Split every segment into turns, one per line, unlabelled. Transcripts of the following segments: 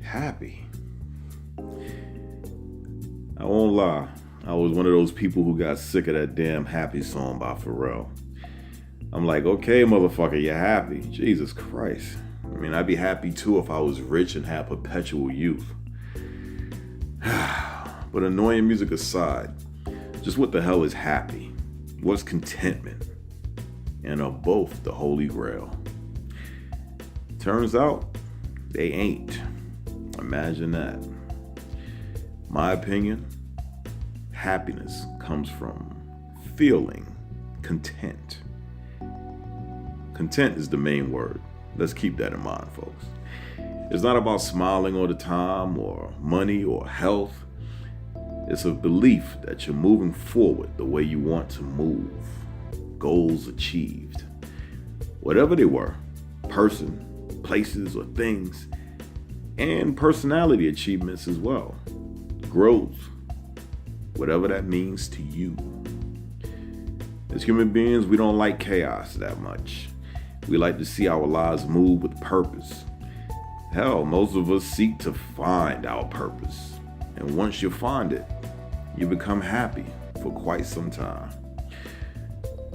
Happy. I won't lie. I was one of those people who got sick of that damn Happy song by Pharrell. I'm like, okay, motherfucker, you're happy. Jesus Christ. I mean, I'd be happy too if I was rich and had perpetual youth. But annoying music aside, just what the hell is happy? What's contentment? And are both the holy grail? Turns out, they ain't. Imagine that. My opinion, happiness comes from feeling content. Content is the main word. Let's keep that in mind, folks. It's not about smiling all the time or money or health. It's a belief that you're moving forward the way you want to move. Goals achieved. Whatever they were, person, places, or things, and personality achievements as well. Growth, whatever that means to you. As human beings, we don't like chaos that much. We like to see our lives move with purpose. Hell, most of us seek to find our purpose. And once you find it, you become happy for quite some time.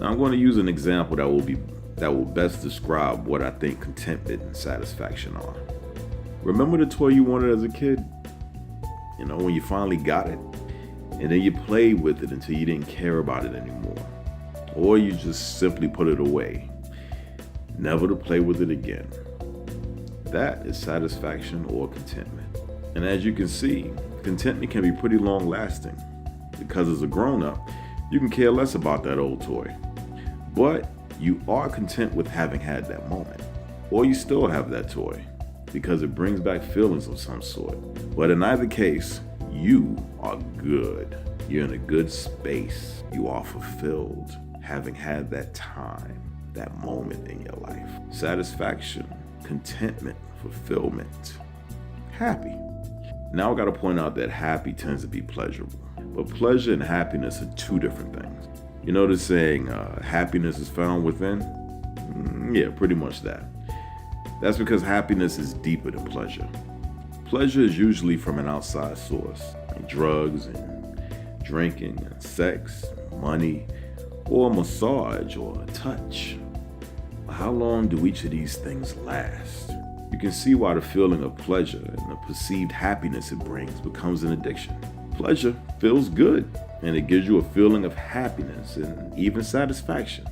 Now I'm going to use an example that will best describe what I think contentment and satisfaction are. Remember the toy you wanted as a kid? You know, when you finally got it, and then you played with it until you didn't care about it anymore. Or you just simply put it away, never to play with it again. That is satisfaction or contentment. And as you can see, contentment can be pretty long lasting, because as a grown-up, you can care less about that old toy. But you are content with having had that moment. Or you still have that toy, because it brings back feelings of some sort. But in either case, you are good. You're in a good space. You are fulfilled, having had that time, that moment in your life. Satisfaction, contentment, fulfillment, happy. Now I gotta point out that happy tends to be pleasurable. But pleasure and happiness are two different things. You know the saying, happiness is found within? Yeah, pretty much that. That's because happiness is deeper than pleasure. Pleasure is usually from an outside source, like drugs and drinking and sex, money, or a massage or a touch. But how long do each of these things last? You can see why the feeling of pleasure and the perceived happiness it brings becomes an addiction. Pleasure feels good, and it gives you a feeling of happiness and even satisfaction,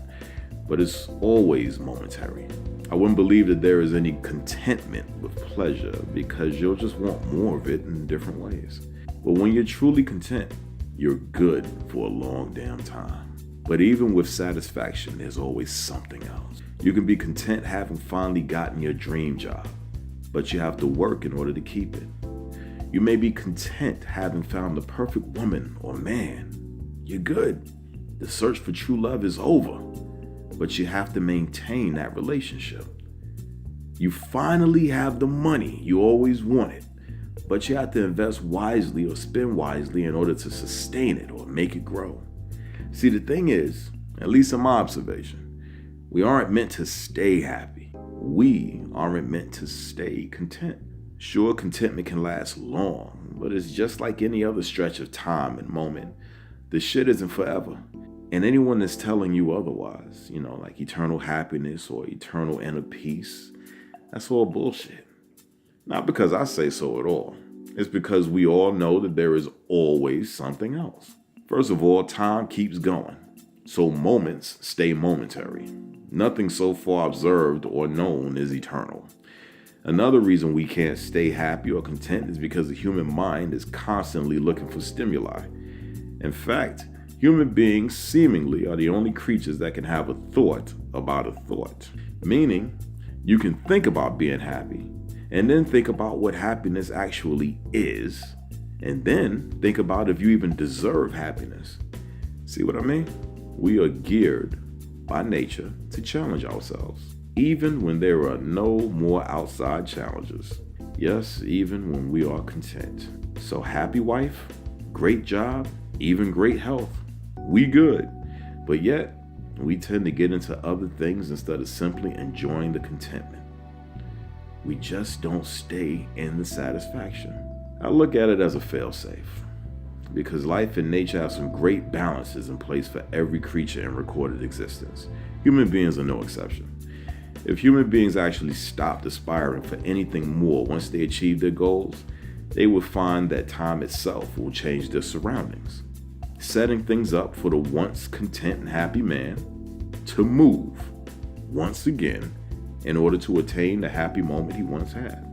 but it's always momentary. I wouldn't believe that there is any contentment with pleasure, because you'll just want more of it in different ways. But when you're truly content, you're good for a long damn time. But even with satisfaction, there's always something else. You can be content having finally gotten your dream job, but you have to work in order to keep it. You may be content having found the perfect woman or man. You're good. The search for true love is over, but you have to maintain that relationship. You finally have the money you always wanted, but you have to invest wisely or spend wisely in order to sustain it or make it grow. See, the thing is, at least in my observation, we aren't meant to stay happy. We aren't meant to stay content. Sure, contentment can last long, but it's just like any other stretch of time and moment. The shit isn't forever. And anyone that's telling you otherwise, like eternal happiness or eternal inner peace, that's all bullshit. Not because I say so at all. It's because we all know that there is always something else. First of all, time keeps going, so moments stay momentary. Nothing so far observed or known is eternal. Another reason we can't stay happy or content is because the human mind is constantly looking for stimuli. In fact, human beings seemingly are the only creatures that can have a thought about a thought. Meaning, you can think about being happy, and then think about what happiness actually is, and then think about if you even deserve happiness. See what I mean? We are geared by nature to challenge ourselves, even when there are no more outside challenges. Yes, even when we are content. So happy wife, great job, even great health. We good. But yet, we tend to get into other things instead of simply enjoying the contentment. We just don't stay in the satisfaction. I look at it as a failsafe, because life and nature have some great balances in place for every creature in recorded existence. Human beings are no exception. If human beings actually stopped aspiring for anything more once they achieve their goals, they would find that time itself will change their surroundings, setting things up for the once content and happy man to move once again in order to attain the happy moment he once had.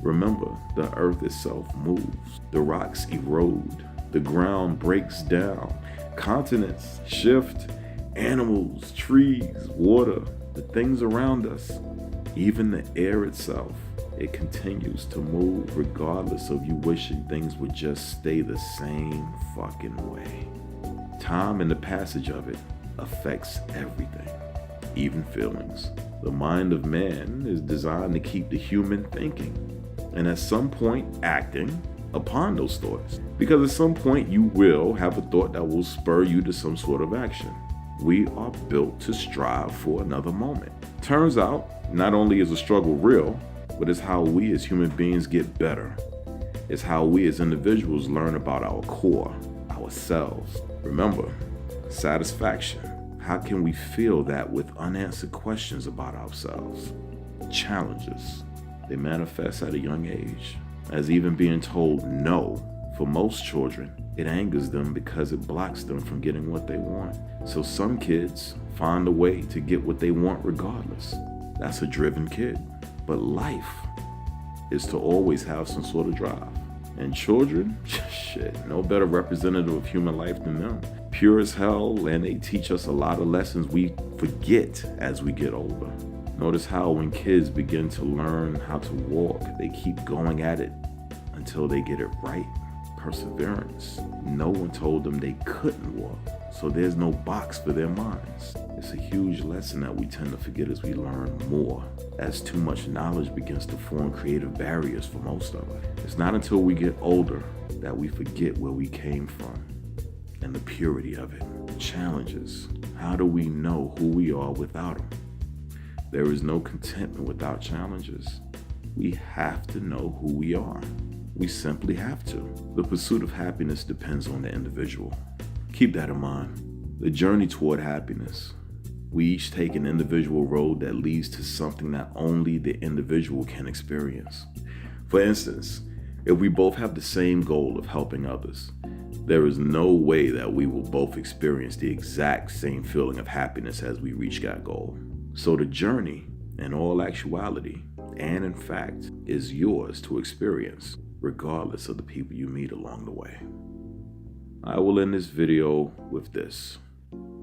Remember, the earth itself moves, the rocks erode, the ground breaks down, continents shift, animals, trees, water, the things around us, even the air itself, it continues to move regardless of you wishing things would just stay the same fucking way. Time and the passage of it affects everything, even feelings. The mind of man is designed to keep the human thinking, and at some point acting upon those thoughts. Because at some point you will have a thought that will spur you to some sort of action. We are built to strive for another moment. Turns out, not only is the struggle real, but it's how we as human beings get better. It's how we as individuals learn about our core, ourselves. Remember, satisfaction. How can we feel that with unanswered questions about ourselves? Challenges. They manifest at a young age, as even being told no. For most children, it angers them because it blocks them from getting what they want. So some kids find a way to get what they want regardless. That's a driven kid. But life is to always have some sort of drive. And children, shit, no better representative of human life than them. Pure as hell, and they teach us a lot of lessons we forget as we get older. Notice how when kids begin to learn how to walk, they keep going at it until they get it right. Perseverance. No one told them they couldn't walk, so there's no box for their minds. It's a huge lesson that we tend to forget as we learn more, as too much knowledge begins to form creative barriers for most of us. It's not until we get older that we forget where we came from and the purity of it. Challenges. How do we know who we are without them? There is no contentment without challenges. We have to know who we are. We simply have to. The pursuit of happiness depends on the individual. Keep that in mind. The journey toward happiness. We each take an individual road that leads to something that only the individual can experience. For instance, if we both have the same goal of helping others, there is no way that we will both experience the exact same feeling of happiness as we reach that goal. So the journey, in all actuality, and in fact, is yours to experience, regardless of the people you meet along the way. I will end this video with this.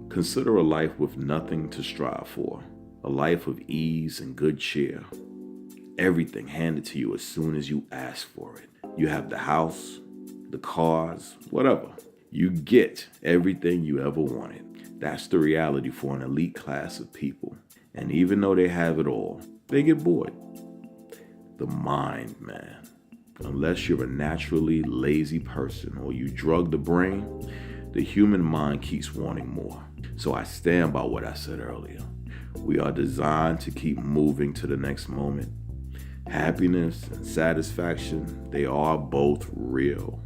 Consider a life with nothing to strive for, a life of ease and good cheer. Everything handed to you as soon as you ask for it. You have the house, the cars, whatever. You get everything you ever wanted. That's the reality for an elite class of people. And even though they have it all, they get bored. The mind, man. Unless you're a naturally lazy person or you drug the brain, the human mind keeps wanting more. So I stand by what I said earlier. We are designed to keep moving to the next moment. Happiness and satisfaction, they are both real,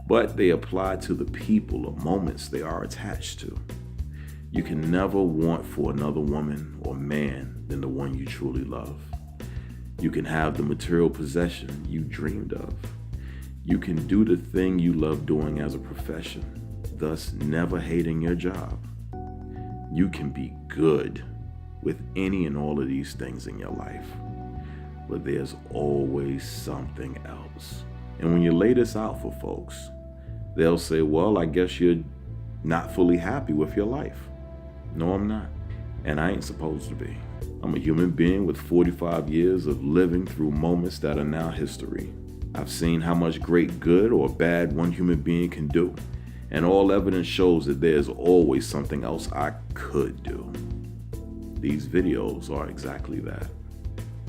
but they apply to the people or moments they are attached to. You can never want for another woman or man than the one you truly love. You can have the material possession you dreamed of. You can do the thing you love doing as a profession, thus never hating your job. You can be good with any and all of these things in your life, but there's always something else. And when you lay this out for folks, they'll say, well, I guess you're not fully happy with your life. No, I'm not. And I ain't supposed to be. I'm a human being with 45 years of living through moments that are now history. I've seen how much great good or bad one human being can do. And all evidence shows that there's always something else I could do. These videos are exactly that.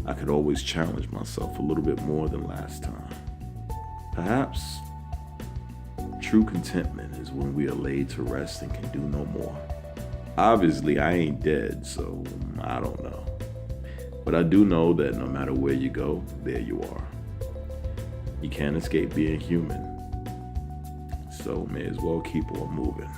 I could always challenge myself a little bit more than last time. Perhaps true contentment is when we are laid to rest and can do no more. Obviously, I ain't dead, so I don't know. But I do know that no matter where you go, there you are. You can't escape being human. So may as well keep on moving.